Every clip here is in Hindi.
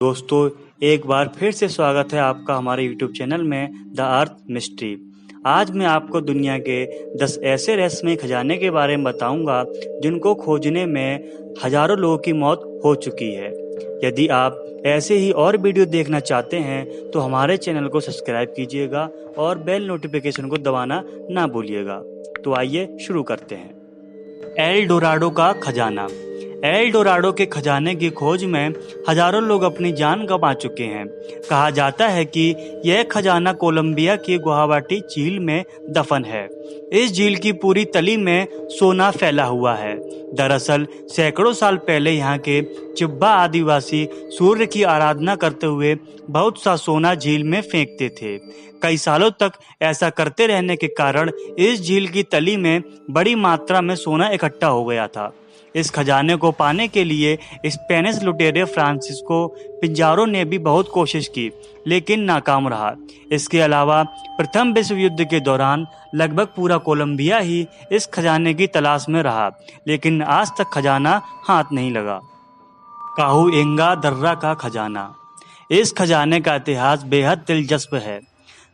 दोस्तों, एक बार फिर से स्वागत है आपका हमारे YouTube चैनल में द अर्थ मिस्ट्री। आज मैं आपको दुनिया के 10 ऐसे रहस्यमय खजाने के बारे में बताऊंगा जिनको खोजने में हजारों लोगों की मौत हो चुकी है। यदि आप ऐसे ही और वीडियो देखना चाहते हैं तो हमारे चैनल को सब्सक्राइब कीजिएगा और बेल नोटिफिकेशन को दबाना ना भूलिएगा। तो आइए शुरू करते हैं। एल डोराडो का खजाना। एल डोराडो के खजाने की खोज में हजारों लोग अपनी जान गंवा चुके हैं। कहा जाता है कि यह खजाना कोलंबिया की गुवाहाटी झील में दफन है। इस झील की पूरी तली में सोना फैला हुआ है। दरअसल सैकड़ों साल पहले यहाँ के चिब्बा आदिवासी सूर्य की आराधना करते हुए बहुत सा सोना झील में फेंकते थे। कई सालों तक ऐसा करते रहने के कारण इस झील की तली में बड़ी मात्रा में सोना इकट्ठा हो गया था। इस खजाने को पाने के लिए स्पेनिश लुटेरे फ्रांसिस्को पिंजारो ने भी बहुत कोशिश की, लेकिन नाकाम रहा। इसके अलावा प्रथम विश्व युद्ध के दौरान लगभग पूरा कोलंबिया ही इस खजाने की तलाश में रहा, लेकिन आज तक खजाना हाथ नहीं लगा। काहुएंगा दर्रा का खजाना। इस खजाने का इतिहास बेहद दिलचस्प है।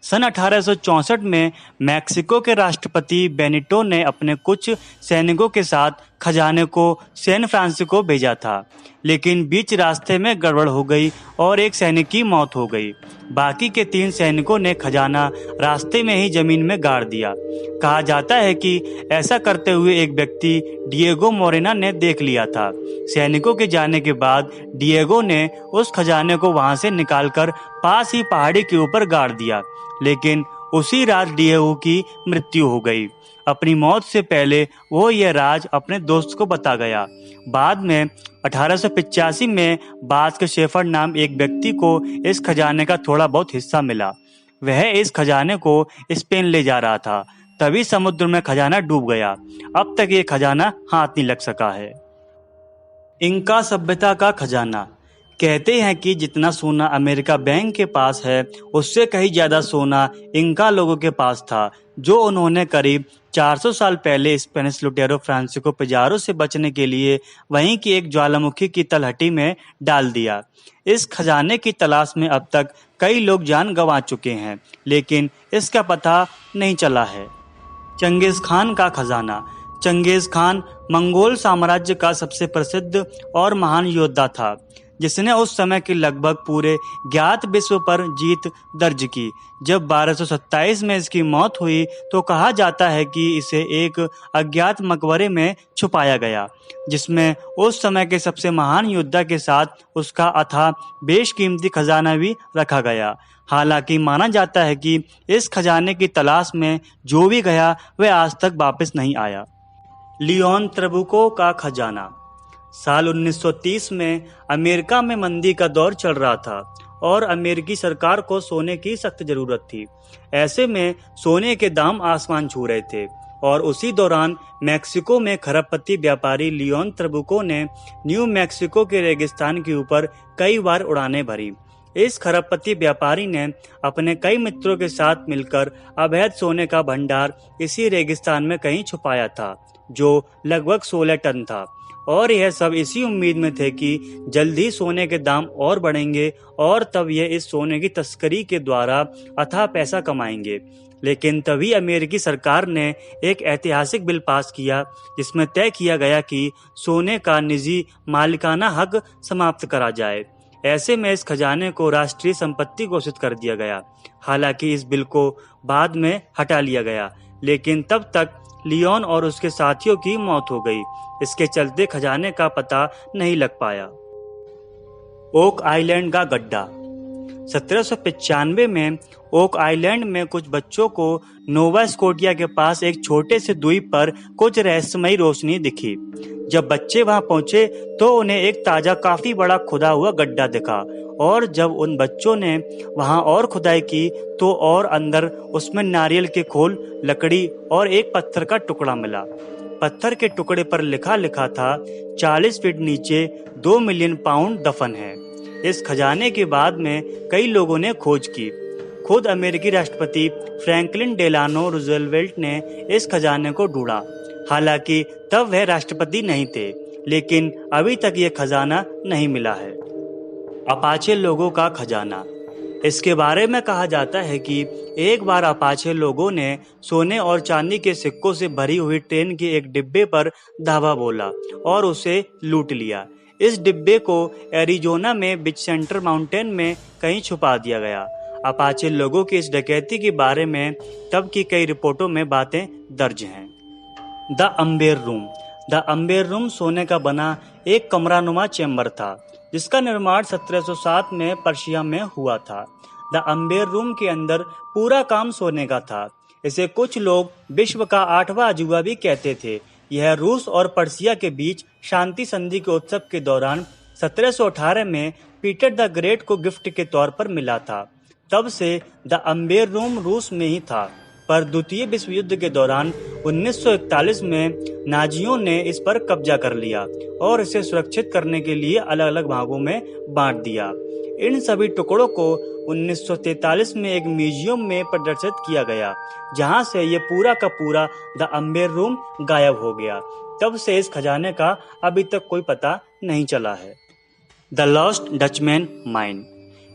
सन 1864 में मैक्सिको के राष्ट्रपति बेनिटो ने अपने कुछ सैनिकों के साथ खजाने को सैन फ्रांसिस्को भेजा था, लेकिन बीच रास्ते में गड़बड़ हो गई और एक सैनिक की मौत हो गई। बाकी के 3 सैनिकों ने खजाना रास्ते में ही जमीन में गाड़ दिया। कहा जाता है कि ऐसा करते हुए एक व्यक्ति डिएगो मोरेना ने देख लिया था। सैनिकों के जाने के बाद डिएगो ने उस खजाने को वहां से निकालकर पास ही पहाड़ी के ऊपर गाड़ दिया, लेकिन उसी रात डिएगो की मृत्यु हो गई। अपनी मौत से पहले वो यह राज अपने दोस्त को बता गया। बाद में 1885 में बास्क शेफर्ड नाम एक व्यक्ति को इस खजाने का थोड़ा बहुत हिस्सा मिला। वह इस खजाने को स्पेन ले जा रहा था, तभी समुद्र में खजाना डूब गया। अब तक ये खजाना हाथ नहीं लग सका है। इंका सभ्यता का खजाना। कहते हैं कि जितना सोना अमेरिका बैंक के पास है, उससे कहीं ज्यादा सोना इंका लोगों के पास था, जो उन्होंने करीब 400 साल पहले स्पेनिश लुटेरो फ्रांसिस्को पिजारो से बचने के लिए वहीं की एक ज्वालामुखी की तलहटी में डाल दिया। इस खजाने की तलाश में अब तक कई लोग जान गंवा चुके हैं, लेकिन इसका पता नहीं चला है। चंगेज खान का खजाना। चंगेज खान मंगोल साम्राज्य का सबसे प्रसिद्ध और महान योद्धा था, जिसने उस समय के लगभग पूरे ज्ञात विश्व पर जीत दर्ज की। जब 1227 में इसकी मौत हुई तो कहा जाता है कि इसे एक अज्ञात मकबरे में छुपाया गया, जिसमें उस समय के सबसे महान योद्धा के साथ उसका अथाह बेशकीमती खजाना भी रखा गया। हालांकि माना जाता है कि इस खजाने की तलाश में जो भी गया वह आज तक वापस नहीं आया। लियोन ट्रेबुको का खजाना। साल 1930 में अमेरिका में मंदी का दौर चल रहा था और अमेरिकी सरकार को सोने की सख्त जरूरत थी। ऐसे में सोने के दाम आसमान छू रहे थे और उसी दौरान मैक्सिको में खरबपति व्यापारी लियोन ट्रेबुको ने न्यू मैक्सिको के रेगिस्तान के ऊपर कई बार उड़ानें भरी। इस खरबपति व्यापारी ने अपने कई मित्रों के साथ मिलकर अवैध सोने का भंडार इसी रेगिस्तान में कहीं छुपाया था, जो लगभग 16 टन था। और यह सब इसी उम्मीद में थे कि जल्द ही सोने के दाम और बढ़ेंगे और तब यह इस सोने की तस्करी के द्वारा अथाह पैसा कमाएंगे। लेकिन तभी अमेरिकी सरकार ने एक ऐतिहासिक बिल पास किया, जिसमें तय किया गया कि सोने का निजी मालिकाना हक समाप्त करा जाए। ऐसे में इस खजाने को राष्ट्रीय संपत्ति घोषित कर दिया गया। हालांकि इस बिल को बाद में हटा लिया गया, लेकिन तब तक लियोन और उसके साथियों की मौत हो गई। इसके चलते खजाने का पता नहीं लग पाया। ओक आइलैंड का गड्ढा। 1795 में ओक आइलैंड में कुछ बच्चों को नोवा स्कोटिया के पास एक छोटे से द्वीप पर कुछ रहस्यमयी रोशनी दिखी। जब बच्चे वहां पहुंचे तो उन्हें एक ताजा काफी बड़ा खुदा हुआ गड्ढा दिखा, और जब उन बच्चों ने वहां और खुदाई की तो और अंदर उसमें नारियल के खोल, लकड़ी और एक पत्थर का टुकड़ा मिला। पत्थर के टुकड़े पर लिखा था 40 फीट नीचे 2 मिलियन पाउंड दफन है। इस खजाने के बाद में कई लोगों ने खोज की। खुद अमेरिकी राष्ट्रपति फ्रैंकलिन डेलानो रूजवेल्ट ने इस खजाने को ढूंढा। हालांकि तब वह राष्ट्रपति नहीं थे, लेकिन अभी तक ये खजाना नहीं मिला है। अपाचे लोगों का खजाना। इसके बारे में कहा जाता है कि एक बार अपाचे लोगों ने सोने और चांदी के सिक्कों से भरी हुई ट्रेन के एक डिब्बे पर धावा बोला और उसे लूट लिया। इस डिब्बे को एरिजोना में बिच सेंटर माउंटेन में कहीं छुपा दिया गया। अपाचे लोगों की इस डकैती के बारे में तब की कई रिपोर्टों में बातें दर्ज हैं। The Amber room. The Amber room सोने का बना एक कमरानुमा चैम्बर था जिसका निर्माण 1707 में पर्शिया में हुआ था। द अम्बेर रूम के अंदर पूरा काम सोने का था। इसे कुछ लोग विश्व का 8वां अजूबा भी कहते थे। यह रूस और पर्शिया के बीच शांति संधि के उत्सव के दौरान 1718 में पीटर द ग्रेट को गिफ्ट के तौर पर मिला था। तब से द अम्बेर रूम रूस में ही था, पर द्वितीय विश्व युद्ध के दौरान 1941 में नाजियों ने इस पर कब्जा कर लिया और इसे सुरक्षित करने के लिए अलग अलग भागों में बांट दिया। इन सभी टुकड़ों को 1943 में एक म्यूजियम में प्रदर्शित किया गया, जहां से ये पूरा का पूरा द अम्बेर रूम गायब हो गया। तब से इस खजाने का अभी तक कोई पता नहीं चला है। The lost Dutchman mine.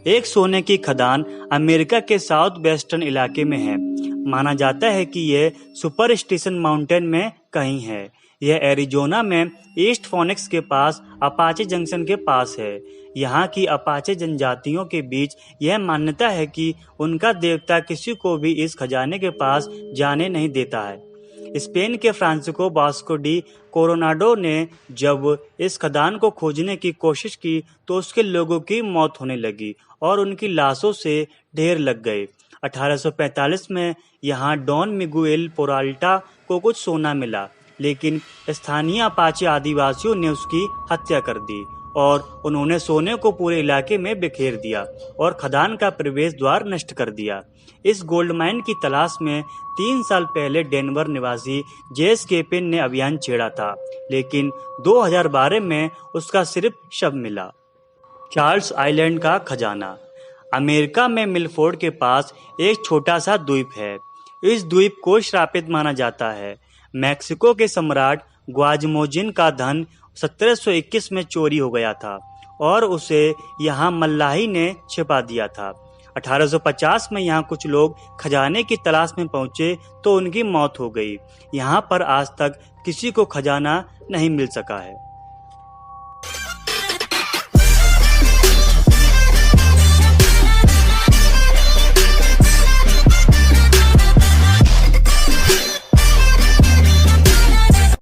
एक सोने की खदान अमेरिका के साउथ वेस्टर्न इलाके में है। माना जाता है कि यह सुपर स्टेशन माउंटेन में कहीं है। यह एरिजोना में ईस्ट फोनिक्स के पास अपाचे जंक्शन के पास है। यहाँ की अपाचे जनजातियों के बीच यह मान्यता है कि उनका देवता किसी को भी इस खजाने के पास जाने नहीं देता है। स्पेन के फ्रांसिस्को वास्को डी कोरोनाडो ने जब इस खदान को खोजने की कोशिश की तो उसके लोगों की मौत होने लगी और उनकी लाशों से ढेर लग गए। 1845 में यहाँ डॉन मिगुएल पोराल्टा को कुछ सोना मिला, लेकिन स्थानीय अपाचे आदिवासियों ने उसकी हत्या कर दी और उन्होंने सोने को पूरे इलाके में बिखेर दिया और खदान का प्रवेश द्वार नष्ट कर दिया। इस गोल्ड माइन की तलाश में 3 साल पहले डेनवर निवासी जेस केपिन ने अभियान छेड़ा था, लेकिन 2012 में उसका सिर्फ शव मिला। चार्ल्स आइलैंड का खजाना। अमेरिका में मिलफोर्ड के पास एक छोटा सा द्वीप है। इस द्वीप को श्रापित माना जाता है। मैक्सिको के सम्राट ग्वाजमोजिन का धन 1721 में चोरी हो गया था और उसे यहाँ मल्लाही ने छिपा दिया था। 1850 में यहाँ कुछ लोग खजाने की तलाश में पहुंचे तो उनकी मौत हो गई। यहाँ पर आज तक किसी को खजाना नहीं मिल सका है।